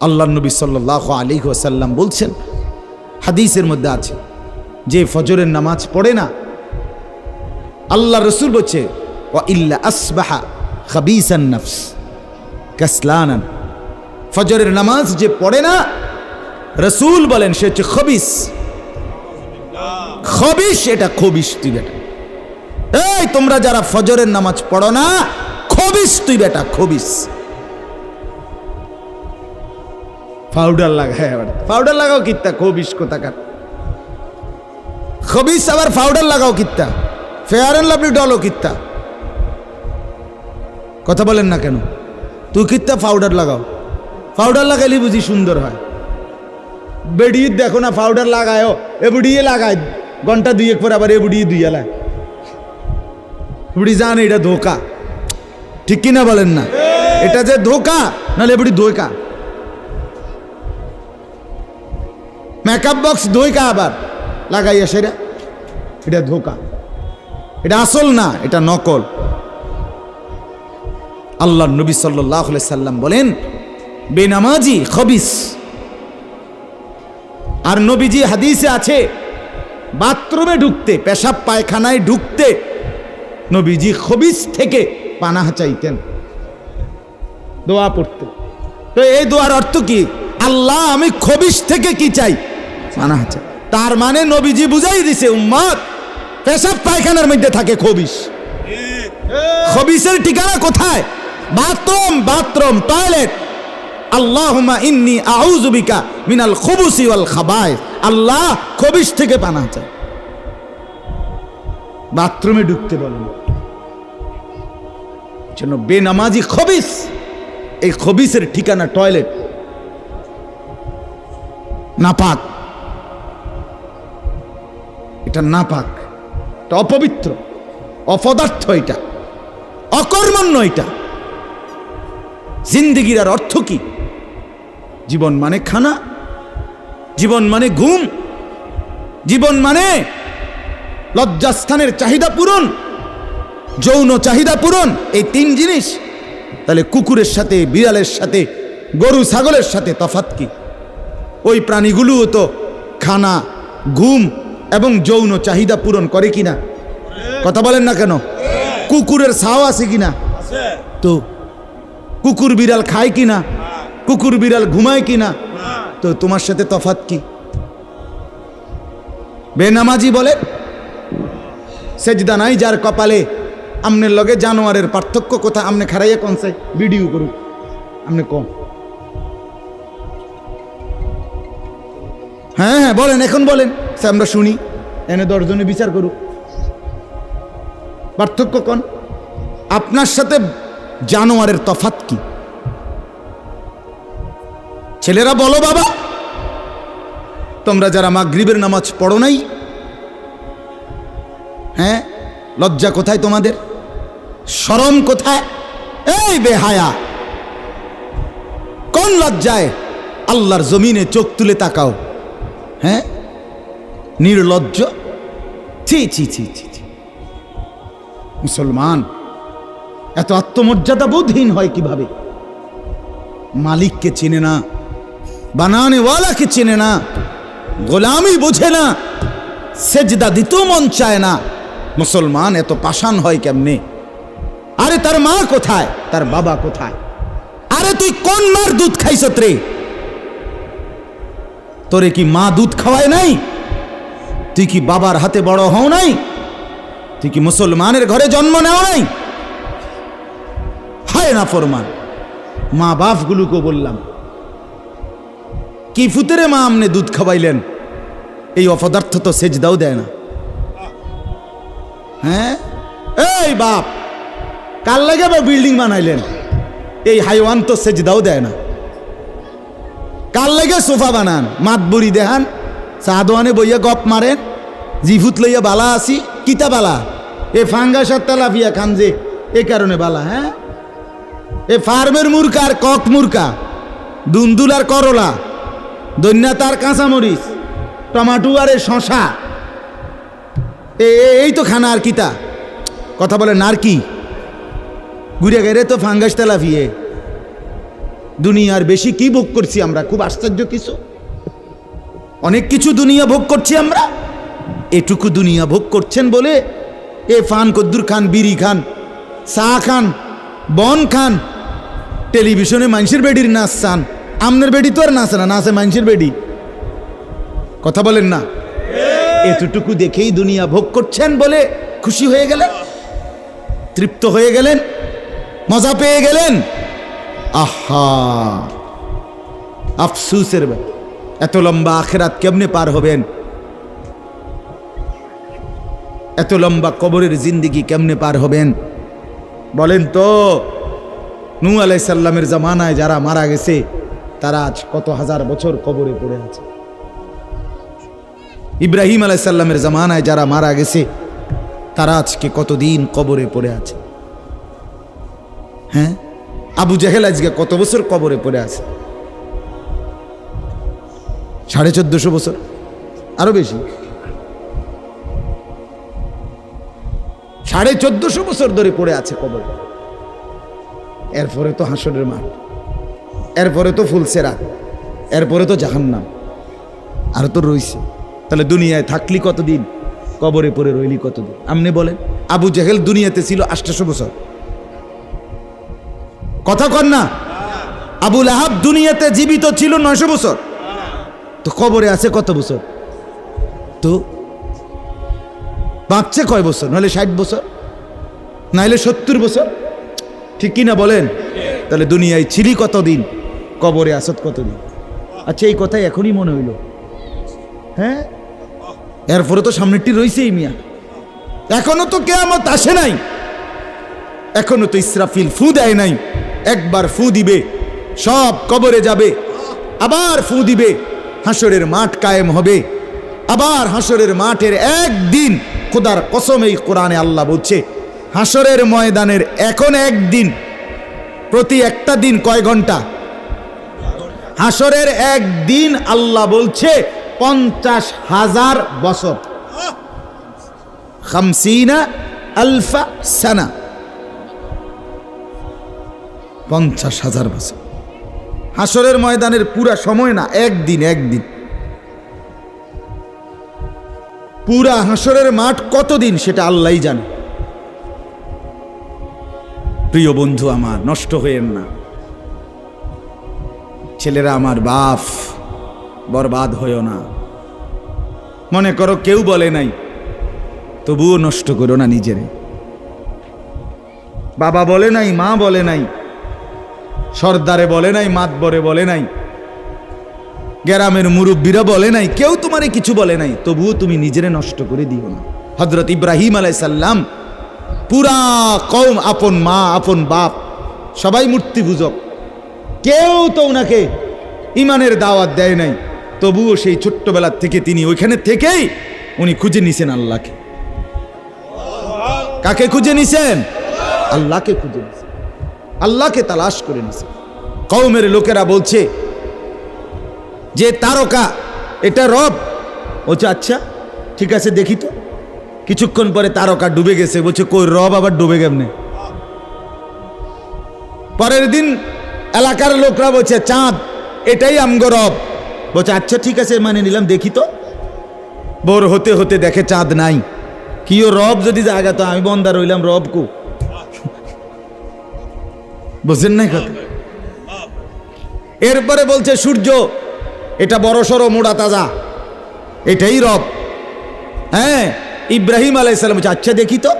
আল্লাহ নবী সাল্লাল্লাহু আলাইহি ওয়াসাল্লাম বলছেন, হাদিসের মধ্যে আছে, যে ফজরের নামাজ পড়ে না, আল্লাহ রসুল বলছে ওয়া ইল্লা আসবাহা খাবিসান নফস কাসলানান, ফজরের নামাজ যে পড়ে না, রসুল বলেন সে হচ্ছে খবিস। খবিস, এটা খবিস তুই বেটা। এই তোমরা যারা ফজরের নামাজ পড়ো না, খবিস তুই বেটা, খবিস। পাউডার লাগায়, পাউডার লাগাও কিত্তা, খবিস কোথাকার। খবিস আবার পাউডার লাগাও কিত্তা, ফেয়ার এন্ড লাভলি ডলও কিত্তা। কথা বলেন না কেন? তুই কিত্তা পাউডার লাগাও, পাউডার লাগাইলে বুঝি সুন্দর হয়। বেডিয়ে দেখো না পাউডার লাগায়ও, এ বুড়িয়ে লাগায় ঘন্টা দুয়েক পর আবার এ বুড়িয়ে দুইয়া লায়। বুড়ি জানে এটা ধোকা, ঠিক কিনা বলেন না? এটা যে ধোকা, নাহলে বুড়ি ধোকা। মেকআপ বক্স ধোকা আবার লাগাইয়া সেরা, এটা ধোকা, এটা আসল না, এটা নকল। আল্লাহ নবী সাল্লাল্লাহু আলাইহি সাল্লাম বলেন বেনামাজি খবিস। আর নবীজি হাদিসে আছে, বাথরুমে ঢুকতে, পেশাব পায়খানায় ঢুকতে নবীজি খবিস থেকে পানাহ চাইতেন, দোয়া পড়তে। তো এই দোয়ার অর্থ কি? আল্লাহ আমি খবিস থেকে কি চাই? পানাহ চাই। তার মানে নবীজি বুঝাই দিছে উম্মত, পেশাব পায়খানার মধ্যে থাকে খবিস। খবিসের ঠিকানা কোথায়? Bathroom, bathroom, toilet. আল্লাহুম্মা ইন্নী আউযু বিকা মিনাল খুবুসি ওয়াল খাবায়েস। আল্লাহ খবিস থেকে পানাহ চাই। বাথরুমে ঢুকতে বলেন, জন্য বেনামাজি খবিস। এই খবিসের ঠিকানা টয়লেট, নাপাক। এটা নাপাক, এটা অপবিত্র, অপদার্থ, এটা অকর্মণ্য। এটা জিন্দেগির আর অর্থ কি? জীবন মানে খানা, জীবন মানে ঘুম, জীবন মানে লজ্জাস্থানের চাহিদা পূরণ, যৌন চাহিদা পূরণ, এই তিন জিনিস। তাহলে কুকুরের সাথে, বিড়ালের সাথে, গরু ছাগলের সাথে তফাৎ কি? ওই প্রাণীগুলোও তো খানা, ঘুম এবং যৌন চাহিদা পূরণ করে কিনা? কথা বলেন না কেন? কুকুরের ছাও আছে কিনা? তো কুকুর বিড়াল খায় কিনা? কুকুর বিড়াল ঘুমায় কিনা? তো তোমার সাথে তফাৎ কি? বেনামাজি বলে সেজদা নাই যার কপালে, আমনের লগে জানোয়ারের পার্থক্য কোথা? আমনে খারাইয়া কনছে ভিডিও করুক, আমনে কম। হ্যাঁ হ্যাঁ বলেন, এখন বলেন, আমরা শুনি, এনে 10 জনে বিচার করুক। পার্থক্য কোন? আপনার সাথে জানোয়ারের তফাৎ কি? ছেলেরা বলো বাবা, তোমরা যারা মাগরিবের নামাজ পড়ো নাই, হ্যাঁ, লজ্জা কোথায় তোমাদের? শরম কোথায়? এই বেহায়া, কোন লজ্জায় আল্লাহর জমিনে চোখ তুলে তাকাও? হ্যাঁ, নির্লজ্জ। ছি ছি ছি ছি ছি। মুসলমান এত আত্মমর্যাদা বোধহীন হয় কিভাবে? মালিককে চেনে না, বানানেওয়ালাকে চেনে না, গোলামি বোঝে না, সেজদা দিতেও মন চায় না। মুসলমান এত পাষাণ হয় কেমনে? আরে তার মা কোথায়? তার বাবা কোথায়? আরে তুই কোন মার দুধ খাইছত রে? তোরে কি মা দুধ খাওয়ায় নাই? তুই কি বাবার হাতে বড় হও নাই? তুই কি মুসলমানের ঘরে জন্ম নেও নাই? হায় না ফরমান। মা বাপগুলোকে বললাম, কি ফুতেরে মা আমনে দুধ খাওয়াইলেন? এই অপদার্থ তো সেজদাও দেয় না। হ্যাঁ, এই বাপ, কার লাগে বিল্ডিং বানাইলেন? এই হাইওয়ান তো সেজদাও দেয় না। কার লাগে সোফা বানান? মাতবুরি দেহান, সাদওয়ানে বইয়া গপ মারেন, জিফুত লইয়া বালা আসি, কিতা বালা? এ ফাঙ্গাস আর তেলাপিয়া খান যে, এ কারণে বালা। হ্যাঁ, এ ফার্মের মুরকা আর কক মুরকা, দুন্দুল আর করলা, দৈন্যা তার কাঁচামরিচ, টমাটো আর শশা, এই তো খানা। আর কিতা কথা বলে? নার কি ঘুরে গেলে তো ফাঙ্গাস তেলাপিয়ে। দুনিয়ার বেশি কি ভোগ করছি আমরা? খুব আশ্চর্য কিছু, অনেক কিছু দুনিয়া ভোগ করছি আমরা। এটুকু দুনিয়া ভোগ করছেন বলে এ ফান কদ্দুর খান, বিড়ি খান, চা খান, বন খান, টেলিভিশনে মানুষের বেডির নাচ চান। আমনের বেডি তো আর নাচে না, নাচে মানুষের বেডি। কথা বলেন না? এতটুকু দেখেই দুনিয়া ভোগ করছেন বলে খুশি হয়ে গেলেন, তৃপ্ত হয়ে গেলেন, মজা পেয়ে গেলেন। আহা, আফসুসের ব্যাপার। এত লম্বা আখিরাত কেমনে পার হবেন? এত লম্বা কবরের জিন্দেগি কেমনে পার হবেন বলেন তো? নূহ আলাইহিস সালামের জামানায় যারা মারা গেছে তারা আজ কত হাজার বছর কবরে পড়ে আছে। ইব্রাহিম আলাইহিস সালামের জামানায় যারা মারা গেছে তারা আজকে কতদিন কবরে পড়ে আছে। হ্যাঁ, আবু জেহেল আজকে কত বছর কবরে পড়ে আছে? 1450 বছর, আরো বেশি, 1450 বছর ধরে পড়ে আছে কবরে। এরপরে তো হাসরের মাঠ, এরপরে তো ফুলসেরাত, এরপরে তো জাহান্নাম, আর তো রইছে। তাহলে দুনিয়ায় থাকলি কতদিন, কবরে পড়ে রইলি কতদিন? আপনি বলেন। আবু জেহেল দুনিয়াতে ছিল 800 বছর, কথা কন না? আবু লাহাব দুনিয়াতে জীবিত ছিল 900 বছর, তো কবরে আছে কত বছর? তো বাঁচছে কয় বছর? নাহলে 60 বছর, নাহলে 70 বছর, ঠিক কিনা বলেন? তাহলে দুনিয়ায় ছিলি কতদিন, কবরে আসত কতদিন? আচ্ছা, এই কথাই এখনই মনে হইল। হ্যাঁ, এরপরে তো সামনেরটি রয়েছেই মিয়া, এখনো তো কিয়ামত আসে নাই, এখনো তো ইসরাফিল ফু দেয় নাই। একবার ফু দিবে, সব কবরে যাবে, আবার ফু দিবে, হাসরের মাঠ কায়েম হবে। আবার হাসরের মাঠের একদিন, খোদার কসম এই কোরআনে আল্লাহ বলছে, হাসরের ময়দানের এখন একদিন, প্রতি একটা দিন কয় ঘন্টা? হাসরের একদিন আল্লাহ বলছে 50,000 বছর, 50 আলফা সানা, 50,000 বছর। হাসরের ময়দানের পুরা সময় না, একদিন, একদিন। পুরা হাসরের মাঠ কতদিন সেটা আল্লাহই জানে। প্রিয় বন্ধু আমার, নষ্ট হয়েন না। ছেলেরা আমার, বাপ, বরবাদ হইও না। মনে করো কেউ বলে নাই, তবুও নষ্ট করো না নিজেরে। বাবা বলে নাই, মা বলে নাই, সর্দারে বলে নাই, মাতবরে বলে নাই, গ্রামের মুরব্বীরা বলে নাই, কেউ তোমারে কিছু বলে নাই, তবুও তুমি নিজেরে নষ্ট করে দিও না। হযরত ইব্রাহিম আলাইহিস সালাম, পুরা কওম, আপন মা, আপন বাপ, সবাই মূর্তি পূজক, কেউ তো ওনাকে ইমানের দাওয়াত দেয় নাই, তবুও সেই ছোট্টবেলার থেকে তিনি ওইখানে থেকেই উনি খুঁজে নিছেন আল্লাহকে। কাকে খুঁজে নিছেন? আল্লাহকে খুঁজে নিছেন, আল্লাহকে তালাশ করে নিছেন। কওমের লোকেরা বলছে যে তারকা এটা রব। বলছে আচ্ছা ঠিক আছে, দেখি তো। কিছুক্ষণ পরে তারকা ডুবে গেছে। বলছে কই, রব আবার ডুবে কেমনে? পরের দিন এলাকার লোকরা বলছে চাঁদ, এটাই আমগো রব। বলছে আচ্ছা ঠিক আছে, মানে নিলাম, দেখি তো। ভোর হতে হতে দেখে চাঁদ নাই। কিও রব যদি জায়গা, তো আমি বন্দা রইলাম, রব কু? বুঝেন নাই কথা? এরপরে বলছে সূর্য, এটা বড় সড়ো মোড়া তাজা, এটাই রব। হ্যাঁ, ইব্রাহিম আলাইহিস সালাম বলছে আচ্ছা দেখি তো।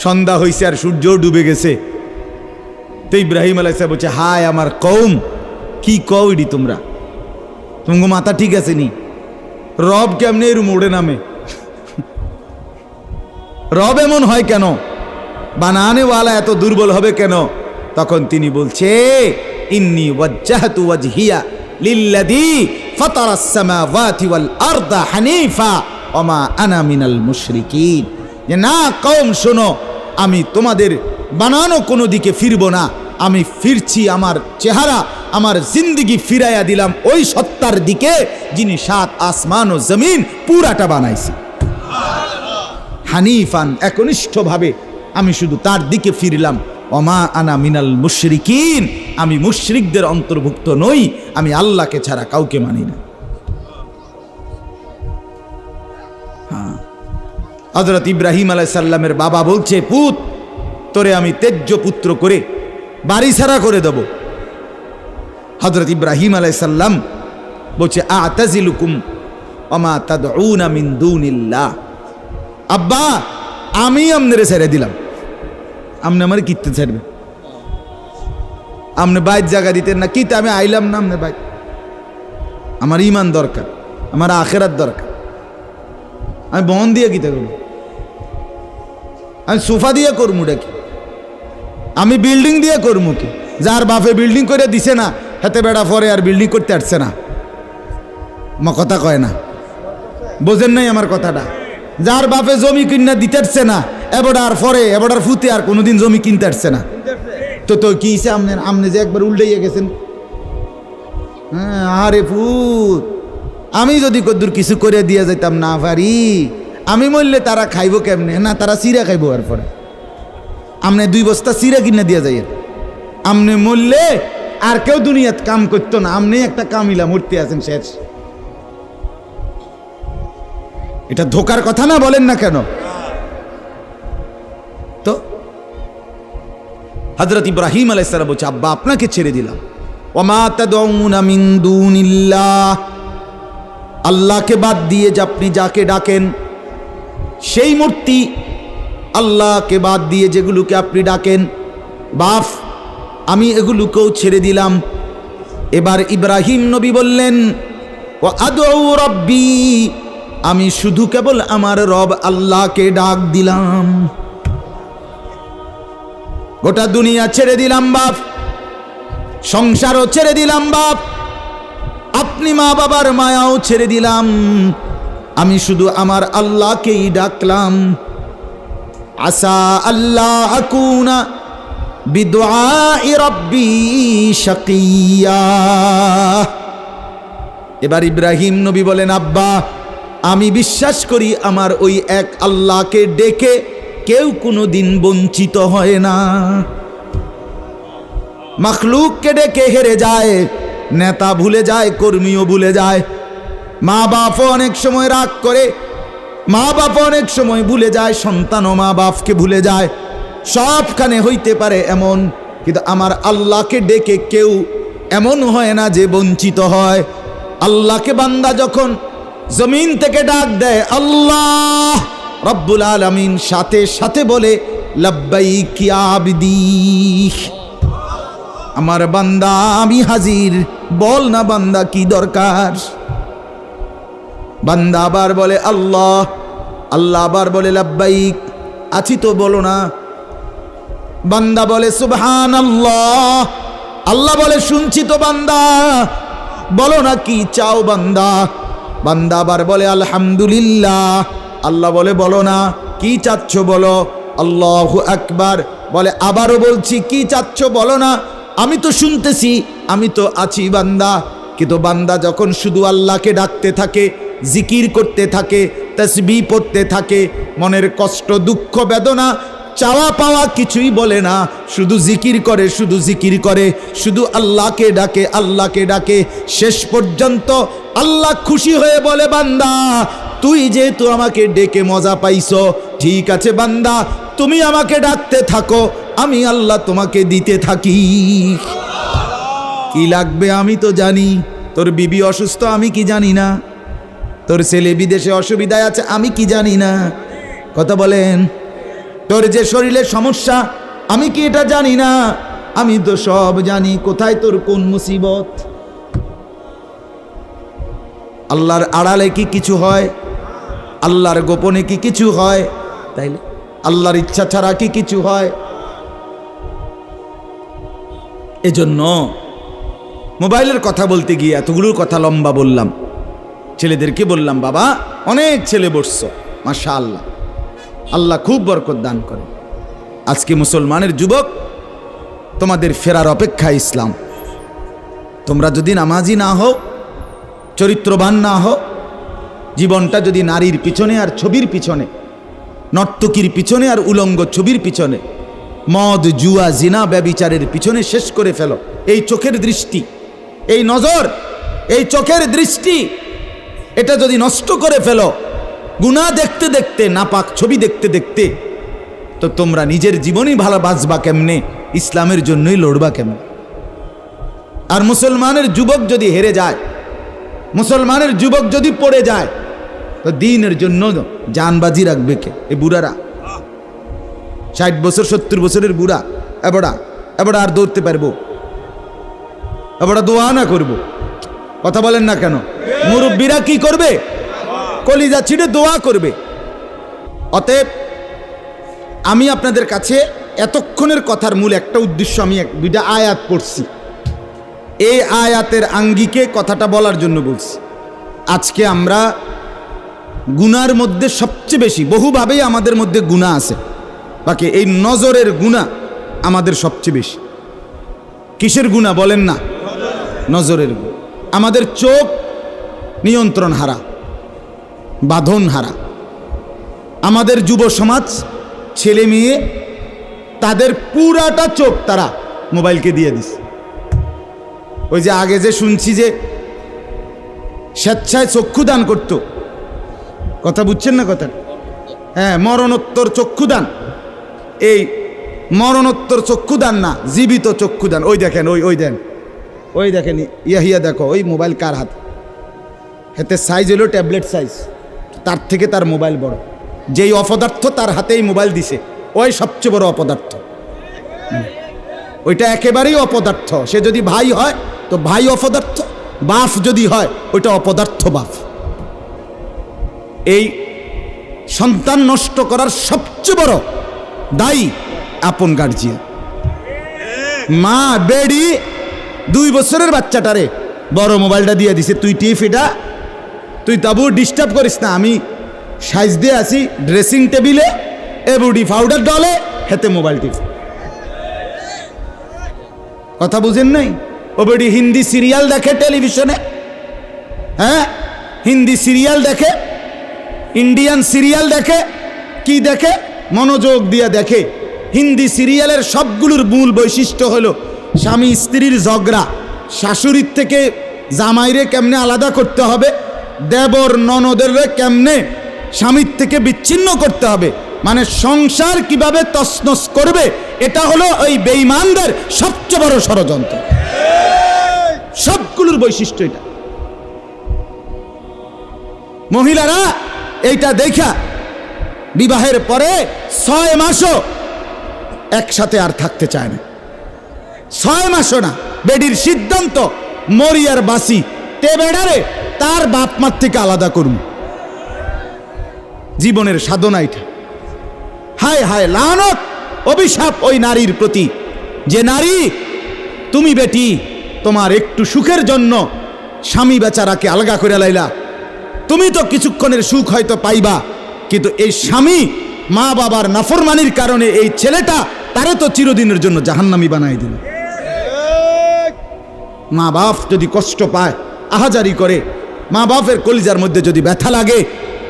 সন্ধ্যা হয়েছে আর সূর্য ডুবে গেছে। তো ইব্রাহিম আলাইহিস সালাম বলছে হায় আমার কওম, কি কও ইডি তোমরা? তোমার মাথা ঠিক আছে নি? রব কেমনে এর মোড়ে নামে? রব এমন হয় কেন? বানানেওয়ালা এত দুর্বল হবে কেন? তখন তিনি বলছে ইন্নী ওয়াজ্জাহতু ওয়াজহিয়া লিল্লাযী ফাতারাস সামাওয়াতি ওয়াল আরদা হানিফা ওয়া মা আনা মিনাল মুশরিকিন। যে না কওম শোনো, আমি তোমাদের বানানো কোনো দিকে ফিরবো না, আমি ফিরছি আমার চেহারা, আমার জিন্দেগি ফিরাইয়া দিলাম ওই সত্তার দিকে যিনি 7 আসমান ও জমিন পুরাটা বানাইছে। হানিফান, একনিষ্ঠভাবে আমি শুধু তার দিকে ফিরলাম। ওমা আনা মিনাল মুশরিকিন, আমি মুশরিকদের অন্তর্ভুক্ত নই, আমি আল্লাহকে ছাড়া কাউকে মানি না। হ্যাঁ, হযরত ইব্রাহিম আলাইহিস সালামের বাবা বলছে, পুত তোরে আমি তেজ্য পুত্র করে বাড়ি ছাড়া করে দেব। হযরত ইব্রাহিম আলাইহিস সালাম বলছে, আ'তাজিলুকুম ওমা তাদউনা মিন দুনিল্লাহ, আব্বা আমি আমনেরে ছেড়ে দিলাম, আপনি আমার কিতে ছাড়বে? আপনি বাইর জায়গা দিতেন না কিতে? আমি আইলাম না আপনি বাইর। আমার ইমান দরকার, আমার আখেরাত দরকার। আমি বন দিয়ে কিতে করব? আমি সোফা দিয়ে করবো কি? আমি বিল্ডিং দিয়ে করবো কি? যার বাপে বিল্ডিং করে দিছে না, হাতে বেড়া পরে আর বিল্ডিং করতে আসছে না। আমার কথা কয় না, বোঝেন নাই আমার কথাটা? যার বাপে জমি কিনা দিতে আসছে না, এবড়ার পরে এবড়ার ফুতে আর কোনোদিন জমি কিনতে আসছে না, তো তো কি আপনি যে একবার উল্টাইয়া গেছেন। হ্যাঁ, আরে ফুত, আমি যদি কদ্দুর কিছু করে দিয়ে যাইতাম না পারি, আমি মরলে তারা খাইব কেমনে? না, তারা চিরা খাইব। আর পরে আপনি 2 বস্তা চিরা কিনে দিয়ে যাইয়েন, আপনি মরলে আর কেউ দুনিয়াত কাম করতো না, আপনি একটা কামিলা মূর্তি আছেন, শেষ। এটা ধোকার কথা না, বলেন না কেন? তো হযরত ইব্রাহিম আলাইহিস সালাম বলছে, আব্বা আপনাকে ছেড়ে দিলাম। ওমা তাদউনা মিন দুনিল্লাহ, আল্লাহকে বাদ দিয়ে যে আপনি যাকে ডাকেন সেই মূর্তি, আল্লাহকে বাদ দিয়ে যেগুলোকে আপনি ডাকেন, বাপ আমি এগুলোকেও ছেড়ে দিলাম। এবার ইব্রাহিম নবী বললেন, ও আদউ রাব্বি, আমি শুধু কেবল আমার রব আল্লাহকে ডাক দিলাম। গোটা দুনিয়া ছেড়ে দিলাম বাপ, সংসারও ছেড়ে দিলাম বাপ, আপনি মা বাবার মায়াও ছেড়ে দিলাম, আমি শুধু আমার আল্লাহকেই ডাকলাম। আসা আল্লাহ আকুনা বিদুআই রাব্বি শাকিয়া। এবার ইব্রাহিম নবী বলেন, আব্বা আমি বিশ্বাস করি আমার ওই এক আল্লাহকে ডেকে কেউ কোনোদিন বঞ্চিত হয় না। মাখলুককে ডেকে হেরে যায়, নেতা ভুলে যায়, কর্মীও ভুলে যায়, মা বাপও অনেক সময় রাগ করে, মা বাপ অনেক সময় ভুলে যায়, সন্তানও মা বাপকে ভুলে যায়, সবখানে হইতে পারে এমন, কিন্তু আমার আল্লাহকে ডেকে কেউ এমন হয় না যে বঞ্চিত হয়। আল্লাহকে বান্দা যখন জমিন থেকে ডাক দেয় আল্লাহ রব্বুল আলামিন সাথে সাথে বলে লাব্বাইক ইয়া আবদি, আমার বান্দা আমি হাজির, বল না বান্দা কি দরকার। বান্দা আবার বলে আল্লাহ, আল্লাহ আবার বলে লাব্বাইক, আছি তো বলো না। বান্দা বলে সুবহানাল্লাহ, আল্লাহ বলে শুনছি তো বান্দা, বলো না কি চাও বান্দা। বান্দা আবার বলে আলহামদুলিল্লাহ, আল্লাহ বলে বলো না কি চাচ্ছ বলো। আল্লাহু আকবার বলে আবারও বলছি কি চাচ্ছ বলো না, আমি তো শুনতেছি, আমি তো আছি বান্দা। কিন্তু বান্দা যখন শুধু আল্লাহকে ডাকতে থাকে, জিকির করতে থাকে, তাসবিহ পড়তে থাকে, মনের কষ্ট দুঃখ বেদনা চাওয়া পাওয়া কিছুই বলে না, শুধু জিকির করে, শুধু জিকির করে, শুধু আল্লাহকে ডাকে, আল্লাহকে ডাকে, শেষ পর্যন্ত আল্লাহ খুশি হয়ে বলে বান্দা তুই যেহেতু আমাকে ডেকে মজা পাইছো, ঠিক আছে বান্দা তুমি আমাকে ডাকতে থাকো, আমি আল্লাহ তোমাকে দিতে থাকি। কি লাগবে আমি তো জানি, তোর বিবি অসুস্থ আমি কি জানি না, তোর ছেলে বিদেশে অসুবিধায় আছে আমি কি জানি না, কথা বলেন। তোর যে শরীরের সমস্যা আমি কি এটা জানি না, আমি তো সব জানি, কোথায় তোর কোন মুসিবত। আল্লাহর আড়ালে কি কিছু হয়, আল্লাহর গোপনে কি কিছু হয়, তাইলে আল্লাহর ইচ্ছা ছাড়া কি কিছু হয়। এজন্য মোবাইলের কথা বলতে গিয়ে এতগুলোর কথা লম্বা বললাম। ছেলেদেরকে বললাম বাবা অনেক ছেলে বসছো, মাশাআল্লাহ, আল্লাহ খুব বরকত দান করে। আজকে মুসলমানের যুবক তোমাদের ফেরার অপেক্ষা ইসলাম। তোমরা যদি নামাজি না হও, চরিত্রবান না হও, জীবনটা যদি নারীর পিছনে আর ছবির পিছনে, নর্তকীর পিছনে আর উলঙ্গ ছবির পিছনে, মদ, জুয়া, জিনা, ব্যভিচারের পিছনে শেষ করে ফেলো। এই চোখের দৃষ্টি, এই নজর, এই চোখের দৃষ্টি, এটা যদি নষ্ট করে ফেলো গুনাহ দেখতে দেখতে, নাপাক ছবি দেখতে দেখতে, তো তোমরা নিজের জীবনই ভালো বাঁচবা কেমনে, ইসলামের জন্যই লড়বা কেমনে? আর মুসলমানের যুবক যদি হেরে যায়, মুসলমানের যুবক যদি পড়ে যায়, তো দ্বীনের জন্য জানবাজি রাখবে কে? এই বুড়ারা, 60 বছর 70 বছরের বুড়া, এবারে আর দৌড়তে পারবো? এবারে দোয়া না করবো? কথা বলেন না কেন? মুরব্বীরা কি করবে? কলিজা ছিঁড়ে দোয়া করবে। অতএব আমি আপনাদের কাছে এতক্ষণের কথার মূল একটা উদ্দেশ্য, আমি দুইটা আয়াত পড়ছি, এই আয়াতের আঙ্গিকে কথাটা বলার জন্য বলছি। আজকে আমরা গুনার মধ্যে সবচেয়ে বেশি, বহুভাবেই আমাদের মধ্যে গুনাহ আছে, বাকি এই নজরের গুনাহ আমাদের সবচেয়ে বেশি। কিসের গুনাহ বলেন না? নজরের গুনাহ। আমাদের চোখ নিয়ন্ত্রণ হারা, বাঁধন হারা। আমাদের যুব সমাজ, ছেলে মেয়ে, তাদের পুরাটা চোখ তারা মোবাইলকে দিয়ে দিছে। ওই যে আগে যে শুনছি যে স্বেচ্ছায় চক্ষুদান করত, কথা বুঝছেন না কথা? হ্যাঁ, মরণোত্তর চক্ষুদান। এই মরণোত্তর চক্ষুদান না, জীবিত চক্ষুদান। ওই দেখেন, ওই দেখেন, ইয়া দেখো, ওই মোবাইল কার হাত, হাতে সাইজ হলো ট্যাবলেট সাইজ, তার থেকে তার মোবাইল বড়। যেই অপদার্থ তার হাতেই মোবাইল দিছে, ওই সবচেয়ে বড় অপদার্থ। ওইটা একেবারেই অপদার্থ। সে যদি ভাই হয় তো ভাই অপদার্থ, বাপ যদি হয় ওইটা অপদার্থ বাপ। এই সন্তান নষ্ট করার সবচেয়ে বড় দায়ী আপন গার্জিয়ান। মা বেড়ি 2 বছরের বাচ্চাটারে বড় মোবাইলটা দিয়ে দিছে, তুই টিপ এটা, তুই তাবু ডিস্টার্ব করিস না, আমি সাইজ দিয়ে আসি ড্রেসিং টেবিলে, এবুডি পাউডার ডলে, হেতে মোবাইল টিপ। কথা বুঝেন নাই? ও বেডি হিন্দি সিরিয়াল দেখে টেলিভিশনে, হ্যাঁ, হিন্দি সিরিয়াল দেখে, ইন্ডিয়ান সিরিয়াল দেখে, কি দেখে? মনোযোগ দিয়ে দেখে। হিন্দি সিরিয়ালের সবগুলোর মূল বৈশিষ্ট্য হলো স্বামী স্ত্রীর ঝগড়া, শাশুড়ির থেকে জামাইরে কেমনে আলাদা করতে হবে, দেবর ননদের কেমনে স্বামীর থেকে বিচ্ছিন্ন করতে হবে, মানে সংসার কিভাবে তছনছ করবে, এটা হলো ওই বেঈমানদের সবচেয়ে বড় ষড়যন্ত্র। সবগুলোর বৈশিষ্ট্য এটা। মহিলারা এইটা দেখা বিবাহের পরে 6 মাসও একসাথে আর থাকতে চায় না। 6 মাসও না। বেডির সিদ্ধান্ত, মরিয়ার বাসি তে বেড়ারে তার বাপ মার থেকে আলাদা করুন। জীবনের সাধনা এটা। হায় হায়, লানত, অভিশাপ ওই নারীর প্রতি, যে নারী তুমি বেটি তোমার একটু সুখের জন্য স্বামী বেচারাকে আলগা করে লাইলা। তুমি তো কিছুক্ষণের সুখ হয়তো পাইবা, কিন্তু এই স্বামী মা বাবার নাফরমানির কারণে এই ছেলেটা তারে তো চিরদিনের জন্য জাহান্নামী বানাই দিল। মা বাপ যদি কষ্ট পায়, আহাজারি করে, মা বাপের কলিজার মধ্যে যদি ব্যথা লাগে,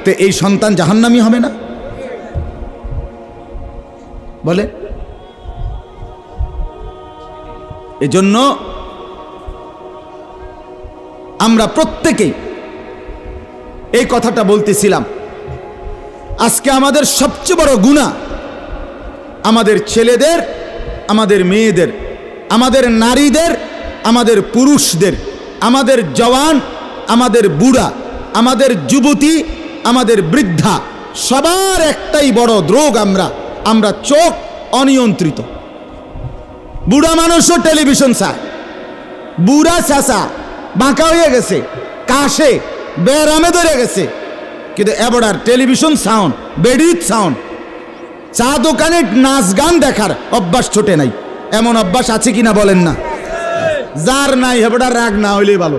তো এই সন্তান জাহান্নামী হবে না? বলে। এজন্য আমরা প্রত্যেকেই এই কথাটা বলতেছিলাম, আজকে আমাদের সবচেয়ে বড় গুনাহ আমাদের ছেলেদের, আমাদের মেয়েদের, আমাদের নারীদের, আমাদের পুরুষদের, আমাদের জওয়ান, আমাদের বুড়া, আমাদের যুবতী, আমাদের বৃদ্ধা, সবার একটাই বড় রোগ। আমরা চোখ অনিয়ন্ত্রিত। বুড়া মানুষও টেলিভিশন চায়, বুড়া চাচা বাঁকা হয়ে গেছে, কাশে বেরামে ধরে গেছে, কিন্তু এবার টেলিভিশন সাউন্ড, বেডির সাউন্ড, চা দোকানে নাচ গান দেখার অভ্যাস ছোটে নাই। এমন অভ্যাস আছে কিনা বলেন না? যার নাই হেবড়া রাগ না হইলেই ভালো।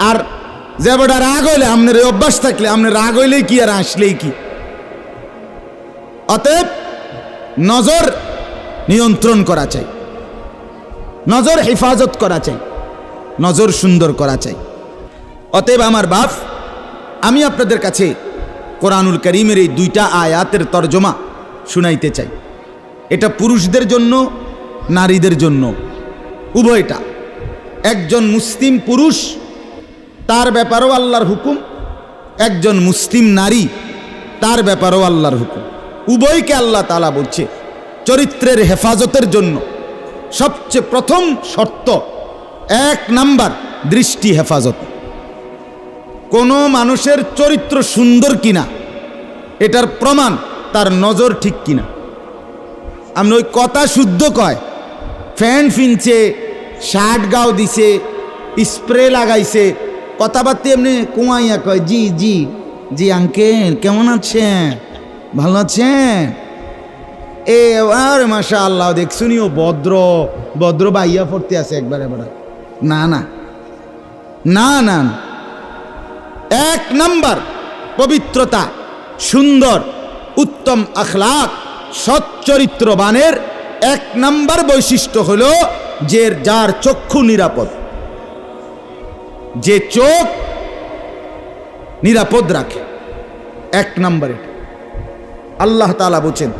আর যে বেটা রাগ হইলে, আপনার এই অভ্যাস থাকলে, আপনার রাগ হইলেই কি আর আসলেই কি। অতএব নজর নিয়ন্ত্রণ করা চাই, নজর হেফাজত করা চাই, নজর সুন্দর করা চাই। অতএব আমার বাপ, আমি আপনাদের কাছে কোরআনুল কারীমের এই 2টা আয়াতের তরজমা শুনাইতে চাই। এটা পুরুষদের জন্য, নারীদের জন্য, উভয়টা। একজন মুসলিম পুরুষ, তার ব্যাপারেও আল্লাহর হুকুম, একজন মুসলিম নারী, তার ব্যাপারেও আল্লাহর হুকুম। উভয়কে আল্লাহ তাআলা বলছে চরিত্রের হেফাজতের জন্য সবচেয়ে প্রথম শর্ত, 1 নাম্বার দৃষ্টি হেফাজত। কোনো মানুষের চরিত্র সুন্দর কিনা এটার প্রমাণ তার নজর ঠিক কিনা। আপনি ওই কথা শুদ্ধ কয়, ফ্যান ফিনছে, শার্ট গাও দিছে, স্প্রে লাগাইছে, কথাবার্তা এমনি কুয়াইয়া কয় জি জি জি আঙ্কেল কেমন আছেন, ভালো আছেন, এ আর মাশাআল্লাহ দেখছুনিও ভদ্র ভদ্র বাইয়া পড়তে আছে একবারে বড়। না না না না, 1 নাম্বার পবিত্রতা, সুন্দর উত্তম আখলাক, সৎ চরিত্রবানের 1 নাম্বার বৈশিষ্ট্য হলো যে যার চক্ষু নিরাপদ, যে চোখ নিরাপদ রাখে। 1 নাম্বার এটা আল্লাহ তাআলা বলেন।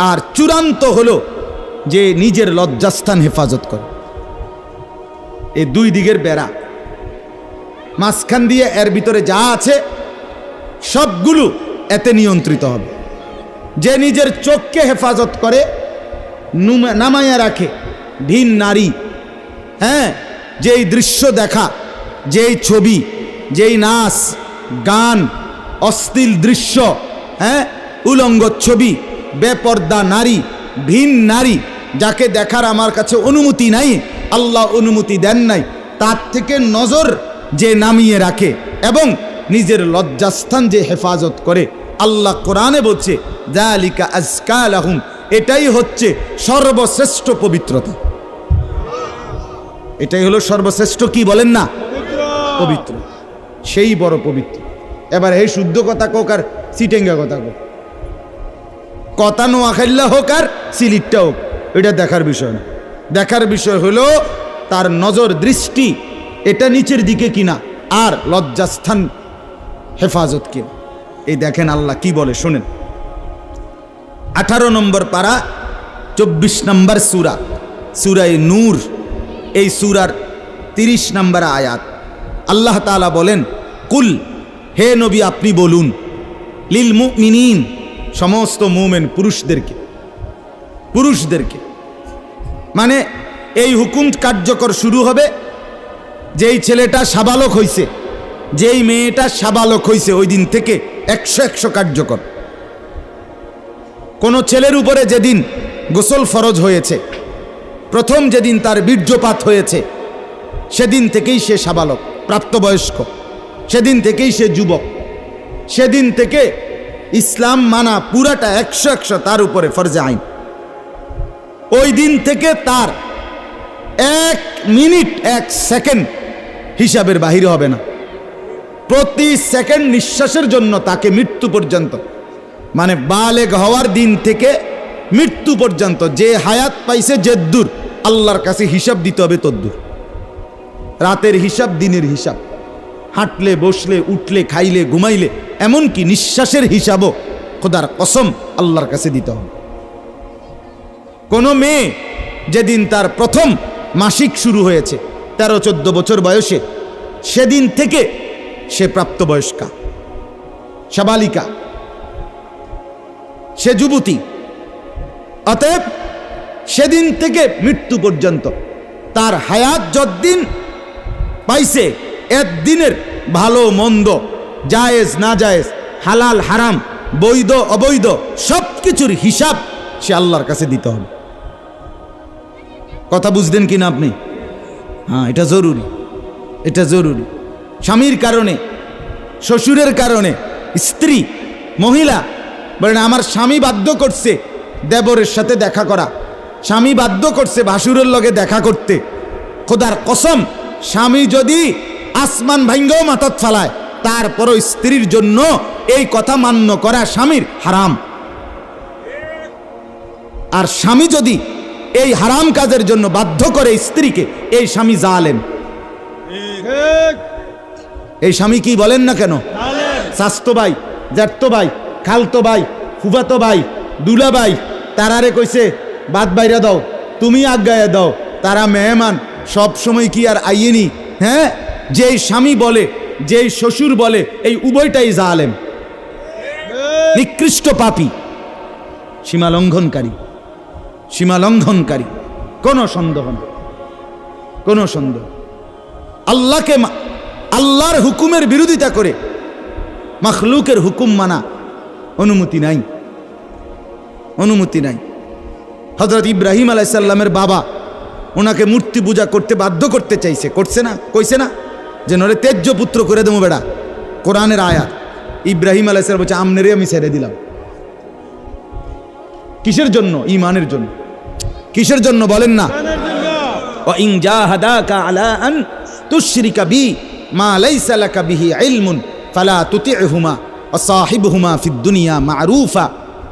আর চূড়ান্ত হলো যে নিজের লজ্জাস্থান হেফাজত করে। এই 2 দিকের বেড়া, মাঝখান দিয়ে এর ভিতরে যা আছে সবগুলো এতে নিয়ন্ত্রিত হবে। যে নিজের চোখকে হেফাজত করে, নামাইয়া রাখে, ভিন নারী, হ্যাঁ, যেই দৃশ্য দেখা, যেই ছবি, যেই নাচ গান, অশ্লীল দৃশ্য, হ্যাঁ, উলঙ্গ ছবি, বেপর্দা নারী, ভিন নারী, যাকে দেখার আমার কাছে অনুমতি নাই, আল্লাহ অনুমতি দেন নাই, তার থেকে নজর যে নামিয়ে রাখে এবং নিজের লজ্জাস্থান যে হেফাজত করে, আল্লাহ কোরআনে বলছে যালিকা আজকা লাহুম, এটাই হচ্ছে সর্বশ্রেষ্ঠ পবিত্রতা। এটাই হলো সর্বশ্রেষ্ঠ, কি বলেন না, পবিত্র, সেই বড় পবিত্র। এবার এই শুদ্ধ কথা কোক আর সিটেঙ্গা কথা কোক, কথা নোয়াখাইল্লা হোক আর সিলিটটা হোক, এটা দেখার বিষয় না। দেখার বিষয় হলো তার নজর দৃষ্টি এটা নিচের দিকে কিনা, আর লজ্জাস্থান হেফাজত কিনা। এই দেখেন আল্লাহ কি বলে শোনেন। 18 নম্বর পারা 24 নম্বর সূরা, সূরায়ে নূর, এই সূরার 30 নম্বর আয়াত। আল্লাহ তাআলা বলেন, কুল, হে নবী আপনি বলুন, লিল মুমিনিন, সমস্ত মুমিন পুরুষদেরকে, পুরুষদেরকে মানে এই হুকুম কার্যকর শুরু হবে যেই ছেলেটা সাবালক হইছে, যেই মেয়েটা সাবালক হইছে, ওই দিন থেকে 100 কার্যকর। কোন ছেলের উপরে যেদিন গোসল ফরজ হয়েছে, প্রথম যেদিন তার বীর্যপাত হয়েছে, সেদিন থেকেই সে সাবালক, প্রাপ্তবয়স্ক, সেদিন থেকেই সে যুবক, সেদিন থেকে ইসলাম মানা পুরাটা 100 তার উপরে ফরজে আইন। ওই দিন থেকে তার 1 মিনিট 1 সেকেন্ড হিসাবের বাহিরে হবে না। প্রতি সেকেন্ড নিঃশ্বাসের জন্য তাকে মৃত্যু পর্যন্ত, মানে বালেগ হওয়ার দিন থেকে মৃত্যু পর্যন্ত যে হায়াত পাইছে যেদ্দুর, আল্লাহর কাছে হিসাব দিতে হবে তদ্দুর। রাতের হিসাব, দিনের হিসাব, হাঁটলে বসলে উঠলে খাইলে ঘুমাইলে, এমনকি নিঃশ্বাসের হিসাবও খোদার কসম আল্লাহর কাছে দিতে হবে। কোনো মেয়ে যেদিন তার প্রথম মাসিক শুরু হয়েছে 13-14 বছর বয়সে, সেদিন থেকে সে প্রাপ্তবয়স্কা, সাবালিকা, সে যুবতী। অতএব সেদিন থেকে মৃত্যু পর্যন্ত তার হায়াত যতদিন পাইছে, একদিনের ভালো মন্দ, জায়েজ না জায়েজ, হালাল হারাম, বৈধ অবৈধ, সব কিছুর হিসাব সে আল্লাহর কাছে দিতে হবে। কথা বুঝলেন কিনা আপনি? হ্যাঁ, এটা জরুরি, এটা জরুরি। স্বামীর কারণে, শ্বশুরের কারণে, স্ত্রী মহিলা বলেন আমার স্বামী বাধ্য করছে দেবরের সাথে দেখা করা, স্বামী বাধ্য করছে ভাসুরের লগে দেখা করতে, খোদার কসম স্বামী যদি আসমান ভাঙ্গাও মাথাত ফালায়, তারপরও স্ত্রীর জন্য এই কথা মান্য করা স্বামীর হারাম। আর স্বামী যদি এই হারাম কাজের জন্য বাধ্য করে স্ত্রীকে, এই স্বামী জালেম। এই স্বামী কি বলেন না কেন, চাচতো ভাই, জ্যাঠতো ভাই, খালতো ভাই, ফুফাতো ভাই, দুলা ভাই, তারারে কইছে বাদ বাইরা দাও, তুমি আজ্ঞায় দাও, তারা মেহমান সব সময় কি আর আইয়েনি? হ্যাঁ, যেই স্বামী বলে, যেই শ্বশুর বলে, এই উভয়টাই জালেম, নিকৃষ্ট পাপী, সীমালঙ্ঘনকারী, সীমালঙ্ঘনকারী, কোনো সন্দেহ না, কোনো সন্দেহ। আল্লাহকে, আল্লাহর হুকুমের বিরোধিতা করে মাখলুকের হুকুম মানা অনুমতি নাই, অনুমতি নাই। হযরত ইব্রাহিম আলাইহিস সালামের বাবা ওনাকে মূর্তি পূজা করতে বাধ্য করতে চাইছে, করছে না? কইছে না যে নরে তেজ্য পুত্র করে দেবো বেড়া? কোরআনের আয়াত। ইব্রাহিম আলাইহিস সালাম বলছে আমনেরে আমি ছেড়ে দিলাম। কিসের জন্য? ঈমানের জন্য। কিসের জন্য বলেন না? ওয়া ইন জাহাদাকা আলা আন তুশরিকা বি মা লাইসা লাকা বিহি ইলমুন ফালা তুতি'হুমা ওয়া সাহিবহুমা ফিদ দুনিয়া মা'রুফা।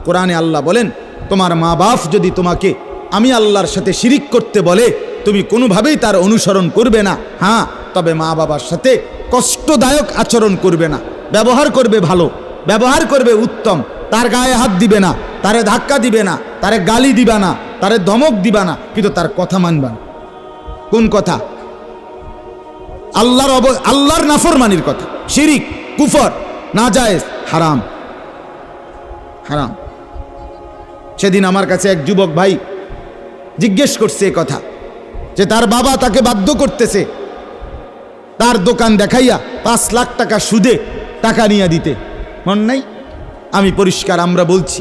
কোরআনে আল্লাহ বলেন, তোমার মা বাপ যদি তোমাকে আমি আল্লাহর সাথে শিরিক করতে বলে, তুমি কোনোভাবেই তার অনুসরণ করবে না। হ্যাঁ, তবে মা বাবার সাথে কষ্টদায়ক আচরণ করবে না, ব্যবহার করবে ভালো, ব্যবহার করবে উত্তম, তার গায়ে হাত দিবে না, তারে ধাক্কা দিবে না, তারে গালি দিবা না, তারে ধমক দিবা না, কিন্তু তার কথা মানবা না। কোন কথা? আল্লাহর নাফরমানির কথা, শিরিক, কুফর, নাজায়েজ, হারাম, হারাম। সেদিন আমার কাছে এক যুবক ভাই জিজ্ঞেস করছে এ কথা, যে তার বাবা তাকে বাধ্য করতেছে তার দোকান দেখাইয়া 5 লাখ টাকা সুদে টাকা নিয়ে দিতে। মন নাই? আমি পরিষ্কার আমরা বলছি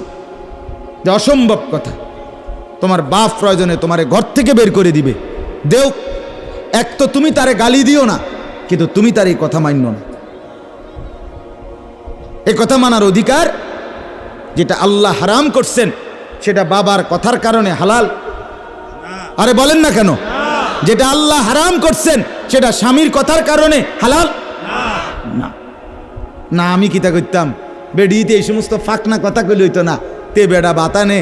যে অসম্ভব কথা। তোমার বাপ প্রয়োজনে তোমারে ঘর থেকে বের করে দিবে, দেও। এক তো তুমি তারে গালি দিও না, কিন্তু তুমি তার এই কথা মান্য না। এ কথা মানার অধিকার, যেটা আল্লাহ হারাম করছেন সেটা বাবার কথার কারণে হালাল? আরে বলেন না কেন? যেটা আল্লাহ হারাম করছেন সেটা স্বামীর কথার কারণে হালাল না। না, আমি কিতা করতাম, বেডিতে এই সমস্ত ফাঁকনা কথা কইলে হইতো না। তে বেড়া বাতানে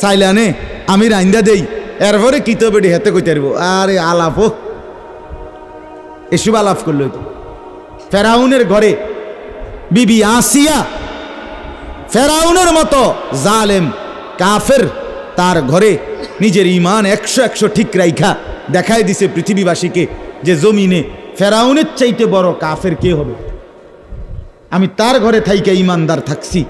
সাইলানে আমি রাইন্দা দেই, এরপরে কিত বেডি হেতে কইতে পারবো। আরে আলাপ হোক, এসব আলাপ করলে হইতো। ফেরাউনের ঘরে বিবি আসিয়া, ফেরাউনের মতো জালেম কাফের, তার ঘরে নিজের ঈমান 100 ঠিক রাইখা দেখাই দিছে পৃথিবীবাসীকে যে জমিনে ফেরাউনের চাইতে বড় কাফের কে হবে। আমি তার ঘরে থাইকে ঈমানদার থাকছি,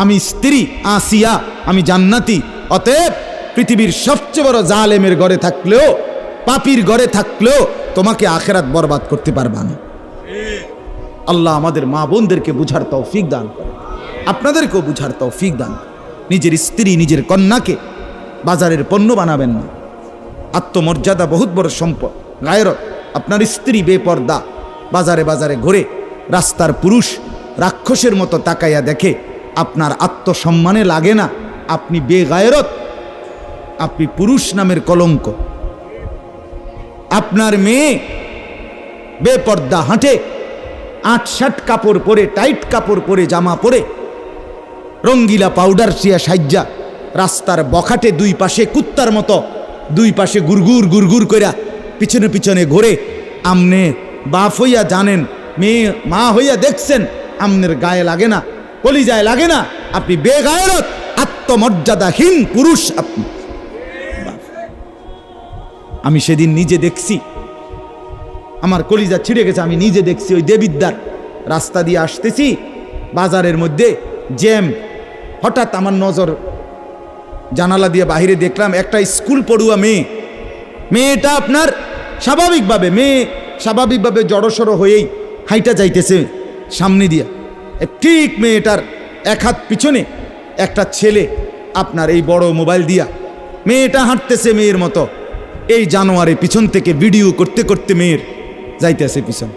আমি স্ত্রী আসিয়া, আমি জান্নাতি। অতএব পৃথিবীর সবচেয়ে বড় জালেমের ঘরে থাকলেও, পাপীর ঘরে থাকলেও তোমাকে আখেরাত বরবাদ করতে পারবা না। আল্লাহ আমাদের মা বোনদেরকে বুঝার তৌফিক দান করে, আপনাদেরকেও বুঝার তৌফিক দান। নিজের স্ত্রী, নিজের কন্যাকে বাজারের পণ্য বানাবেন না। আত্মমর্যাদা বহুত বড় সম্পদ, গায়রত। আপনার স্ত্রী বেপর্দা বাজারে বাজারে ঘুরে, রাস্তার পুরুষ রাক্ষসের মতো তাকাইয়া দেখে, আপনার আত্মসম্মানে লাগে না, আপনি বেগায়রত, আপনি পুরুষ নামের কলঙ্ক। আপনার মেয়ে বেপর্দা হাঁটে, 8-7 কাপড় পরে, টাইট কাপড় পরে, জামা পরে, রঙ্গিলা পাউডার সিয়া সাজ্জা রাস্তার বখাটে দুই পাশে কুত্তার মতো দুই পাশে গুরগুর গুরগুর কইরা পিছনে পিছনে ঘোরে। আমনে বাপ হইয়া জানেন, মেয়ে মা হইয়া দেখছেন, আমনের গায়ে লাগে না, কলিজায় লাগে না। আপনি বেগায়রত, আত্মমর্যাদাহীন পুরুষ আপনি। আমি সেদিন নিজে দেখছি, আমার কলিজা ছিঁড়ে গেছে। আমি নিজে দেখছি, ওই দেবিদ্দার রাস্তা দিয়ে আসতেছি, বাজারের মধ্যে জ্যাম। হঠাৎ আমার নজর জানালা দিয়ে বাহিরে দেখলাম একটা স্কুল পড়ুয়া মেয়ে। মেয়েটা আপনার স্বাভাবিকভাবে জড়সড় হয়েই হাইটা যাইতেছে সামনে দিয়া। ঠিক মেয়েটার এক হাত পিছনে একটা ছেলে আপনার এই বড় মোবাইল দিয়া, মেয়েটা হাঁটতেছে মেয়ের মতো, এই জানোয়ারে পিছন থেকে ভিডিও করতে করতে মেয়ের যাইতেছে পিছন।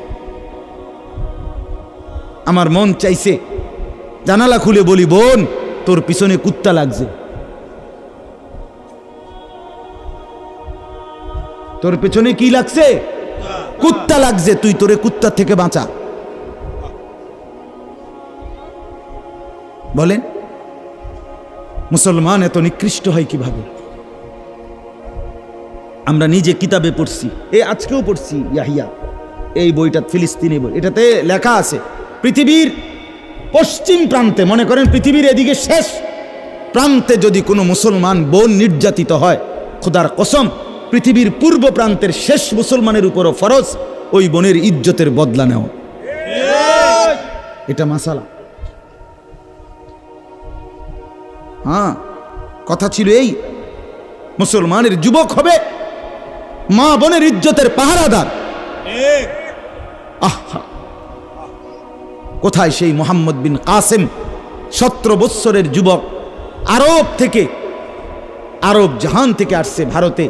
আমার মন চাইছে জানালা খুলে বলি, বোন তোর পিছনে কুত্তা লাগছে, তোর পেছনে কি লাগছে? কুত্তা লাগছে, তুই তোরে কুত্তা থেকে বাঁচা। বলেন মুসলমান এত নিকৃষ্ট হয় কিভাবে? আমরা নিজে কিতাবে পড়ছি, আজকেও পড়ছি ইয়াহিয়া, এই বইটা ফিলিস্তিনি বই, এটাতে লেখা আছে পৃথিবীর পশ্চিম প্রান্তে, মনে করেন পৃথিবীর এদিকে শেষ প্রান্তে যদি কোনো মুসলমান বোন নির্যাতিত হয়, খোদার কসম পৃথিবীর পূর্ব প্রান্তের শেষ মুসলমানের উপরও ফরজ ওই বোনের ইজ্জতের বদলা নেওয়া। এটা মাসালা। হ্যাঁ, কথা ছিল এই, মুসলমানের যুবক হবে মা বোনের ইজ্জতের পাহারাদার। আহা, কোথায় সেই মোহাম্মদ বিন কাসেম, 17 বৎসরের যুবক, আরব থেকে, আরব জাহান থেকে আসছে ভারতে,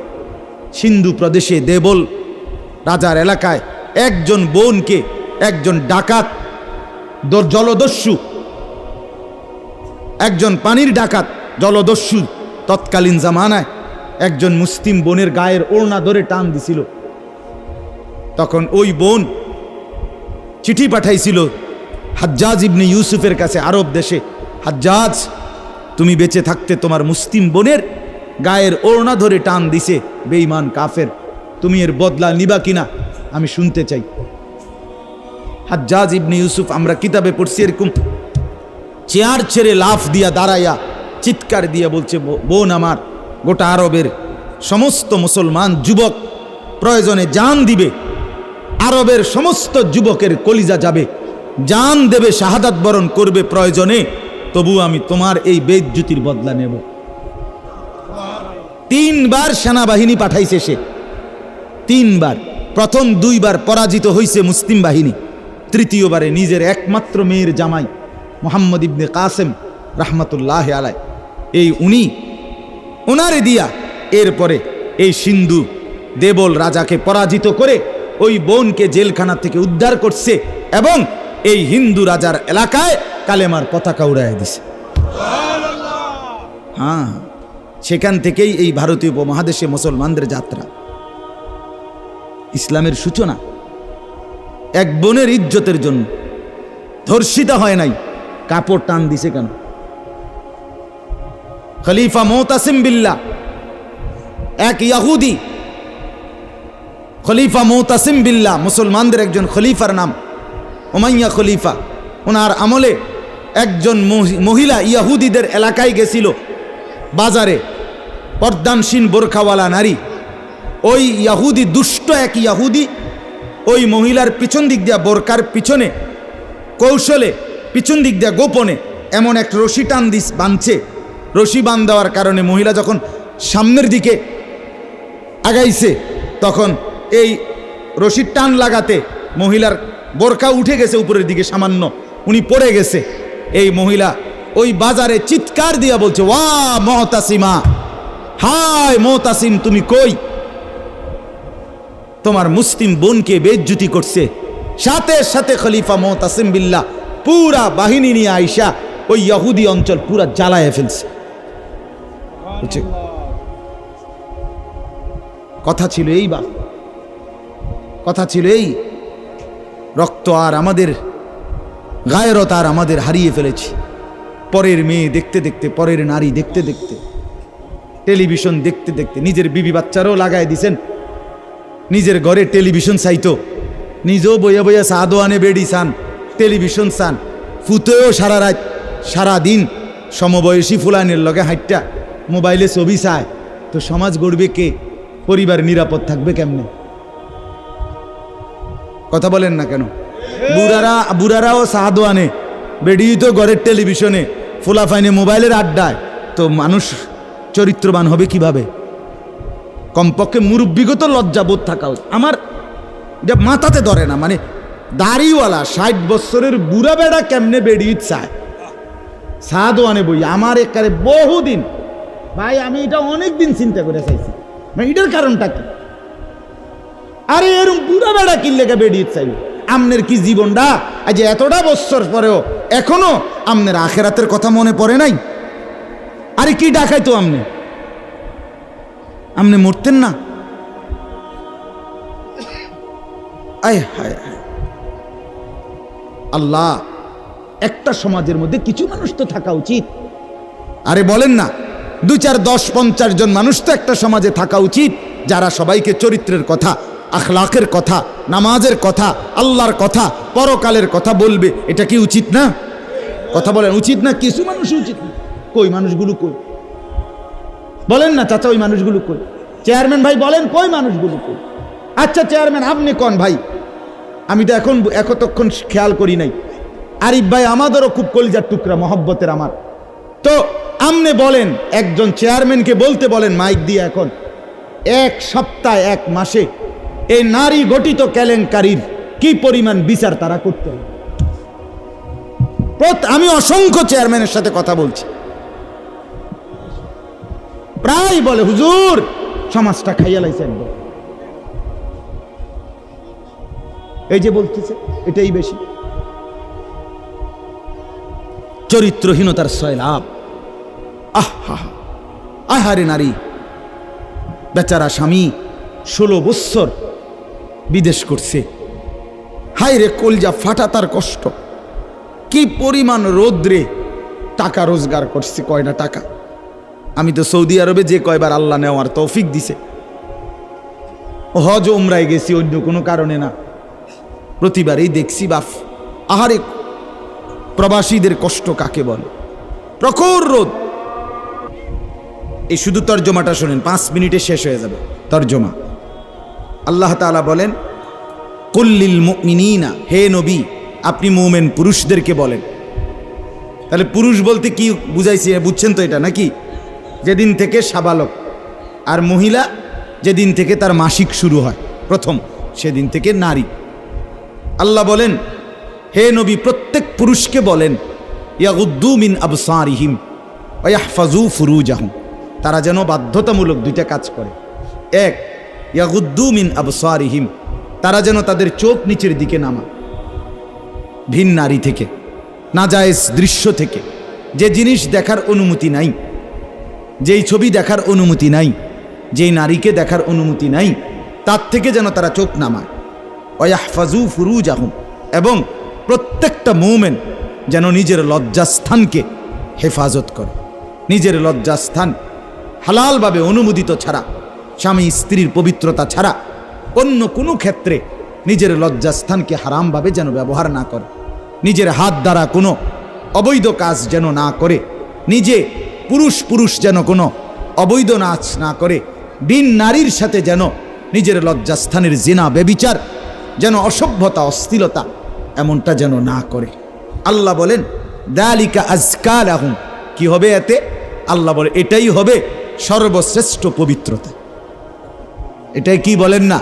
সিন্ধু প্রদেশে দেবল রাজার এলাকায় একজন বোনকে একজন ডাকাত, জলদস্যু, একজন পানির ডাকাত জলদস্যু তৎকালীন জামানায় একজন মুসলিম বোনের গায়ের ওড়না ধরে টান দিছিল। তখন ওই বোন চিঠি পাঠাইছিল হাজ্জাজ ইবনে ইউসুফের কাছে আরব দেশে, হাজ্জাজ তুমি বেঁচে থাকতে তোমার মুসলিম বোনের গায়ের ওড়না ধরে টান দিছে বেঈমান কাফের, তুমি এর বদলা নিবা কিনা আমি শুনতে চাই। হাজ্জাজ ইবনে ইউসুফ, আমরা কিতাবে পড়ছি, এরকম চেয়ার ছেড়ে লাফ দিয়া দাঁড়াইয়া চিৎকার দিয়া বলছে, বোন আমার, গোটা আরবের সমস্ত মুসলমান যুবক প্রয়োজনে জান দিবে, আরবের সমস্ত যুবকের কলিজা যাবে, জান দেবে, শাহাদাত বরণ করবে প্রয়োজনে, তবু আমি তোমার এই বেইজ্জতির বদলা নেব। 3 বার সেনাবাহিনী পাঠাইছে সে, 3 বার। প্রথম 2 বার পরাজিত হয়েছে মুসলিম বাহিনী, তৃতীয়বারে নিজের একমাত্র মেয়ের জামাই মোহাম্মদ ইবনে কাসেম রাহমাতুল্লাহ আলাই, এই উনি ওনারে দিয়া এরপরে এই সিন্ধু দেবল রাজাকে পরাজিত করে ওই বোনকে জেলখানা থেকে উদ্ধার করছে এবং এই হিন্দু রাজার এলাকায় কালেমার পতাকা উড়াইয়া দিছে। হ্যাঁ, সেখান থেকেই এই ভারতীয় উপমহাদেশে মুসলমানদের যাত্রা, ইসলামের সূচনা। এক বোনের ইজ্জতের জন্য ধর্ষিতা হয় নাই, কাপড় টান দিছে কেন? খলিফা মুতাসিম বিল্লাহ, এক ইহুদি, খলিফা মুতাসিম বিল্লাহ, মুসলমানদের একজন খলিফার নাম উমাইয়া খলিফা। ওনার আমলে একজন মহিলা ইহুদিদের এলাকায় গেছিল, বাজারে, পর্দানসীন বোরখাওয়ালা নারী। ওই ইহুদি, দুষ্ট এক ইহুদি, ওই মহিলার পিছন দিক দিয়া, বোরকার পিছনে কৌশলে পিছন দিক দিয়া গোপনে এমন এক রশি টান দিস বাঁধছে। রশি বাঁধ দেওয়ার কারণে মহিলা যখন সামনের দিকে আগাইছে, তখন এই রশির টান লাগাতে মহিলার বোরকা উঠে গেছে উপরের দিকে সামান্য, উনি পড়ে গেছে। এই মহিলা ওই বাজারে চিৎকার দিয়া বলছে, ওয়া মুতাসিমা, হায় মুতাসিম তুমি কই? তোমার মুসলিম বোনকে বেইজ্জতি করছে। সাথে সাথে খলিফা মুতাসিম বিল্লাহ পুরা বাহিনী নিয়ে আইসা ওই ইহুদি অঞ্চল পুরা জ্বালায় ফেলছে। কথা ছিল এই, বা কথা ছিল এই, রক্ত আর আমাদের গায়রত আর আমাদের হারিয়ে ফেলেছি। পরের মেয়ে দেখতে দেখতে, পরের নারী দেখতে দেখতে, টেলিভিশন দেখতে দেখতে, নিজের বিবি বাচ্চারও লাগাই দিছেন, নিজের ঘরে টেলিভিশন চাইতো, নিজেও বইয়া বইয়া সাদো আনে বেড়ি চান, টেলিভিশন চান, ফুতেও সারা রাত সারা দিন সমবয়সী ফুলানের লগে হাইটটা মোবাইলে ছবি চায়, তো সমাজ গড়বে কে? পরিবার নিরাপদ থাকবে কেমনে? কথা বলেন না কেন? বুড়ারাও সাদো আনে, বেড়ি তো ঘরের টেলিভিশনে, ফুলাফাইনে মোবাইলের আড্ডায়, তো মানুষ চরিত্রবান হবে কিভাবে? কমপক্ষে মুরব্বিগত লজ্জাবোধ থাকা উচিত। আমার এটা মাথাতে ধরে না, মানে দাড়িওয়ালা 60 বছরের বুড়া বেড়া কেমনে বেড়ি চায় সাদো আনে বই? আমার একারে বহুদিন ভাই, আমি এটা অনেক দিন চিন্তা করে চাইছি, মানে এটার কারণটা কি? আরে এরকম বুড়া বেড়া কিনলে বেড়ি চাইবে? আমনের কি জীবনটা আজ এতটা বছর পরেও এখনো আমনের আখেরাতের কথা মনে পড়ে নাই? আরে কি ডাকাইতো আমনে? আমনে মরতেন না? আয় হায় হায়, আল্লাহ, একটা সমাজের মধ্যে কিছু মানুষ তো থাকা উচিত। আরে বলেন না, 2, 4, 10, 50 জন মানুষ তো একটা সমাজে থাকা উচিত, যারা সবাইকে চরিত্রের কথা, আখলাকের কথা, নামাজের কথা, আল্লাহর কথা, পরকালের কথা বলবে। এটা কি উচিত না? কথা বলেন, উচিত না? কিছু মানুষ উচিত না। কই মানুষগুলো কই? বলেন না চাচা, ওই মানুষগুলো কই? চেয়ারম্যান ভাই বলেন, কই মানুষগুলো কই? আচ্ছা চেয়ারম্যান আপনি কোন ভাই, আমি তো এতক্ষণ খেয়াল করি নাই। আরিফ ভাই আমাদেরও খুব কলিজার টুকরা, মহব্বতের আমার। তো আপনি বলেন, একজন চেয়ারম্যানকে বলতে বলেন মাইক দিয়ে, এখন এক সপ্তাহে এক মাসে এই নারী গঠিত কেলেঙ্কারির কি পরিমাণ বিচার তারা করতে হবে? আমি অসংখ্য চেয়ারম্যানের সাথে কথা বলছি, প্রায় বলে হুজুর সমাজটা খাইয়া লাইছে একদম। এই যে বলতেছে এটাই বেশি। চরিত্রহীনতার সয়লাভ। আহারে নারী, বেচারা স্বামী 16 বৎসর বিদেশ করছে, হায় রে কলজা ফাটা তার কষ্ট। কি পরিমাণ রোদ্রে টাকা রোজগার করছে, কয়টা টাকা। আমি তো সৌদি আরবে যে কয়বার আল্লাহ নেওয়ার তৌফিক দিছে, হজ উমরায় গেছি, অন্য কোনো কারণে না, প্রতিবারই দেখছি বাফ আহারে প্রবাসীদের কষ্ট কাকে বলে। প্রখর রোদ। এই শুধু তর্জমাটা শোনেন, 5 মিনিটে শেষ হয়ে যাবে তর্জমা। আল্লাহ তাআলা বলেন কুল্লিল মুমিনিনা, হে নবী আপনি মুমিন পুরুষদেরকে বলেন। তাহলে পুরুষ বলতে কি বুঝাইছি বুঝছেন তো এটা নাকি? যেদিন থেকে সাবালক, আর মহিলা যেদিন থেকে তার মাসিক শুরু হয় প্রথম, সেদিন থেকে নারী। আল্লাহ বলেন হে নবী প্রত্যেক পুরুষকে বলেন ইয়াগুদ্দু মিন আবসারিহিম ওয়া ইয়াহফাজু ফুরুজাহুম, তারা যেন বাধ্যতামূলক 2টা কাজ করে। এক, ইয়াগুদ্দু মিন আবসারিহিম, তারা যেন তাদের চোখ নিচের দিকে নামায় ভিন নারী থেকে, নাজায়েজ দৃশ্য থেকে, যে জিনিস দেখার অনুমতি নাই, যেই ছবি দেখার অনুমতি নাই, যেই নারীকে দেখার অনুমতি নাই, তার থেকে যেন তারা চোখ নামায়। ওয়া ইয়াহফাজু ফুরুজাহুম, এবং প্রত্যেকটা মুমিন যেন নিজের লজ্জাস্থানকে হেফাজত করে। নিজের লজ্জাস্থান হালালভাবে অনুমোদিত ছাড়া, স্বামী স্ত্রীর পবিত্রতা ছাড়া অন্য কোনো ক্ষেত্রে নিজের লজ্জাস্থানকে হারামভাবে যেন ব্যবহার না করে। নিজের হাত দ্বারা কোনো অবৈধ কাজ যেন না করে, নিজে পুরুষ যেন কোনো অবৈধ নাচ না করে, বিন নারীর সাথে যেন নিজের লজ্জাস্থানের জিনা বেবিচার, যেন অসভ্যতা অশ্লীলতা এমনটা যেন না করে। আল্লাহ বলেন যালিকা আজকা লাহুম, কি হবে এতে? আল্লাহ বলে এটাই হবে সর্বশ্রেষ্ঠ পবিত্রতা। এটাই কি বলেন না?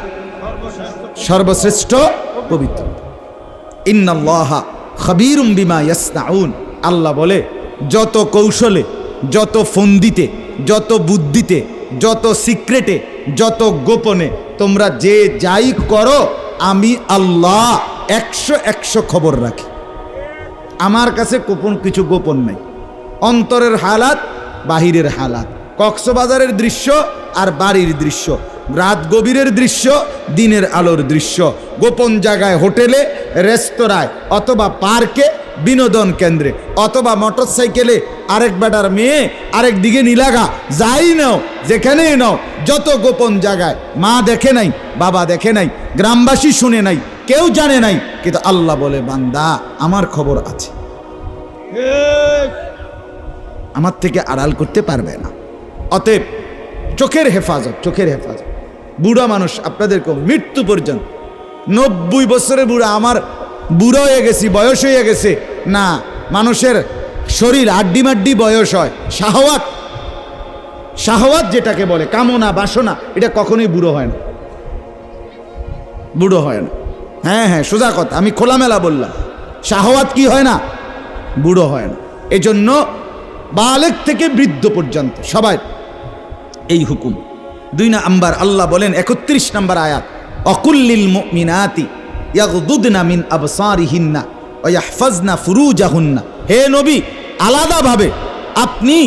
সর্বশ্রেষ্ঠ পবিত্রতা। ইন্নাল্লাহা খাবীরুম বিমা ইয়াসনাউন, আল্লাহ বলে যত কৌশলে, যত ফন্দিতে, যত বুদ্ধিতে, যত সিক্রেটে, যত গোপনে তোমরা যে যাই করো, আমি আল্লাহ 100 খবর রাখি। আমার কাছে গোপন কিছু গোপন নাই। অন্তরের হালাত, বাহিরের হালাত, কক্সবাজারের দৃশ্য আর বাড়ির দৃশ্য, রাত গভীরের দৃশ্য, দিনের আলোর দৃশ্য, গোপন জায়গায়, হোটেলে, রেস্তোরাঁয়, অথবা পার্কে, বিনোদন কেন্দ্রে, অথবা মোটরসাইকেলে আরেক বেটার মেয়ে আরেক দিকে নিলাগা, যাই নাও, যেখানেই নাও, যত গোপন জায়গায়, মা দেখে নাই, বাবা দেখে নাই, গ্রামবাসী শুনে নাই, কেউ জানে নাই, কিন্তু আল্লাহ বলে বান্দা আমার খবর আছে, আমার থেকে আড়াল করতে পারবে না। অতএব চোখের হেফাজত, চোখের হেফাজত। বুড়া মানুষ আপনাদেরকে মৃত্যু পর্যন্ত, 90 বছরের বুড়া, আমার বুড়ো হয়ে গেছি, বয়স হয়ে গেছে না, মানুষের শরীর আড্ডি মাড্ডি বয়স হয়। শাহওয়াত, শাহওয়াত যেটাকে বলে, কামনা বাসনা, এটা কখনোই বুড়ো হয় না, বুড়ো হয় না। হ্যাঁ সোজা কথা, আমি খোলামেলা বললাম, শাহওয়াত কি হয় না? বুড়ো হয় না। এজন্য বালেগ থেকে বৃদ্ধ পর্যন্ত সবাই এই হুকুম। 2 নাম্বার আল্লাহ বলেন 31 নম্বর আয়াত, অকুল্লিল মুমিনাতি ইয়াগদুদনা মিন আবসারিহিন্না ওয়া ইয়াহফাজনা ফুরুজাহুন্না, হে নবী আলাদাভাবে আপনি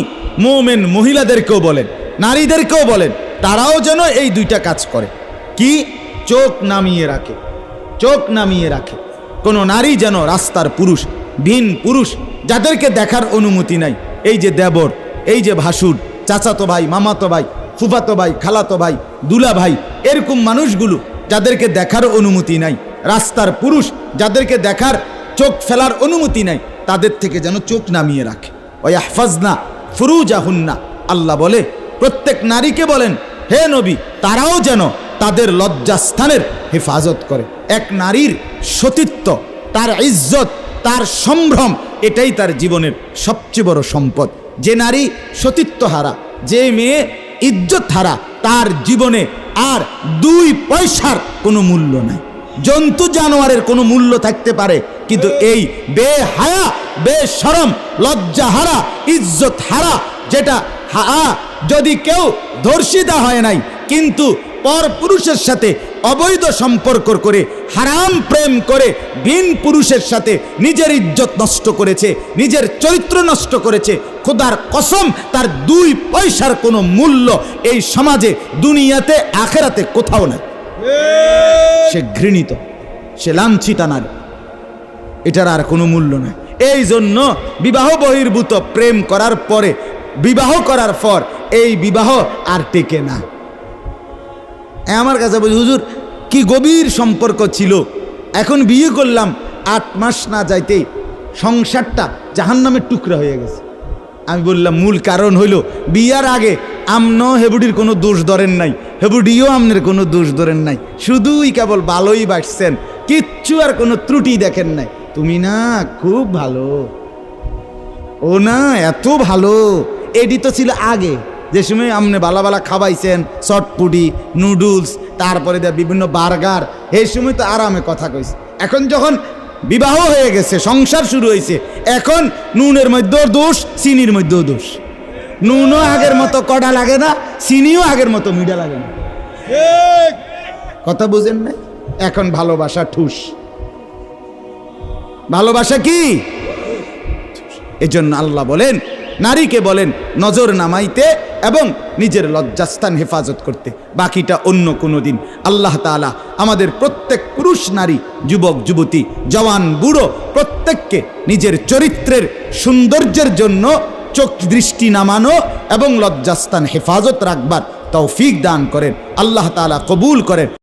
মুমিন মহিলাদেরকেও বলেন, নারীদেরকেও বলেন, তারাও যেন এই 2টা কাজ করে। কি? চোখ নামিয়ে রাখে, চোখ নামিয়ে রাখে। কোনো নারী যেন রাস্তার পুরুষ, ভিন পুরুষ, যাদেরকে দেখার অনুমতি নাই, এই যে দেবর, এই যে ভাসুর, চাচাতো ভাই, মামাতো ভাই, ফুফাতো ভাই, খালাতো ভাই, দুলা ভাই, এরকম মানুষগুলো যাদেরকে দেখার অনুমতি নাই, রাস্তার পুরুষ যাদেরকে দেখার, চোখ ফেলার অনুমতি নাই, তাদের থেকে যেন চোখ নামিয়ে রাখে। ওয়া ইয়াহফাজনা ফুরুজাহুন্না, আল্লাহ বলে প্রত্যেক নারীকে বলেন হে নবী তারাও যেন তাদের লজ্জাস্থানের হেফাজত করে। এক নারীর সতীত্ব, তার ইজ্জত, তার সম্ভ্রম, এটাই তার জীবনের সবচেয়ে বড় সম্পদ। যে নারী সতীত্ব হারা, যে মেয়ে ইজ্জত হারা, তার জীবনে আর 2 পয়সার কোনো মূল্য নাই। জন্তু জানোয়ারের কোনো মূল্য থাকতে পারে, কিন্তু এই বেহায়া, বেশরম, লজ্জা হারা, ইজ্জত হারা, যেটা যদি কেউ ধর্ষিতা হয় নাই কিন্তু পর পুরুষের সাথে অবৈধ সম্পর্ক করে, হারাম প্রেম করে, ভিন পুরুষের সাথে নিজের ইজ্জত নষ্ট করেছে, নিজের চরিত্র নষ্ট করেছে, খোদার কসম তার 2 পয়সার কোনো মূল্য এই সমাজে, দুনিয়াতে, আখেরাতে কোথাও নাই। সে ঘৃণিত, সে লাঞ্ছিতা নারী, এটার আর কোনো মূল্য নাই। এই জন্য বিবাহ বহির্ভূত প্রেম করার পরে, বিবাহ করার পর এই বিবাহ আর টেকে না। আমার কাছে বলি হুজুর কি গভীর সম্পর্ক ছিল, এখন বিয়ে করলাম 8 মাস না যাইতেই সংসারটা জাহান্নামের টুকরা হয়ে গেছে। আমি বললাম মূল কারণ হইল বিয়ার আগে আমনো হেবুডির কোনো দোষ ধরেন নাই, হেবুডিও আমনের কোনো দোষ ধরেন নাই, শুধুই কেবল ভালোই বাসছেন, কিচ্ছু আর কোনো ত্রুটি দেখেন নাই। তুমি না খুব ভালো, ও না এত ভালো, এডি তো ছিল আগে, যে সময় আপনি বালা বালা খাওয়াইছেন, চটপুটি, নুডলস, তারপরে বিভিন্ন বার্গার, এই সময় তো আরামে কথা কইছে। এখন যখন বিবাহ হয়ে গেছে, সংসার শুরু হয়েছে, এখন নুনের মধ্যেও দোষ, চিনির মধ্যেও দোষ। নুনও আগের মতো কড়া লাগে না, চিনিও আগের মতো মিঠা লাগে না। কথা বুঝেন না? এখন ভালোবাসা ঠুস। ভালোবাসা কি? এজন্য আল্লাহ বলেন, নারীকে বলেন নজর নামাইতে এবং নিজের লজ্জাস্থান হেফাজত করতে, বাকিটা অন্য কোনো দিন। আল্লাহ তাআলা আমাদের প্রত্যেক পুরুষ নারী, যুবক যুবতী, জওয়ান বুড়ো প্রত্যেককে নিজের চরিত্রের সৌন্দর্যের জন্য চোখ দৃষ্টি নামানো এবং লজ্জাস্থান হেফাজত রাখবার তৌফিক দান করেন। আল্লাহ তাআলা কবুল করেন।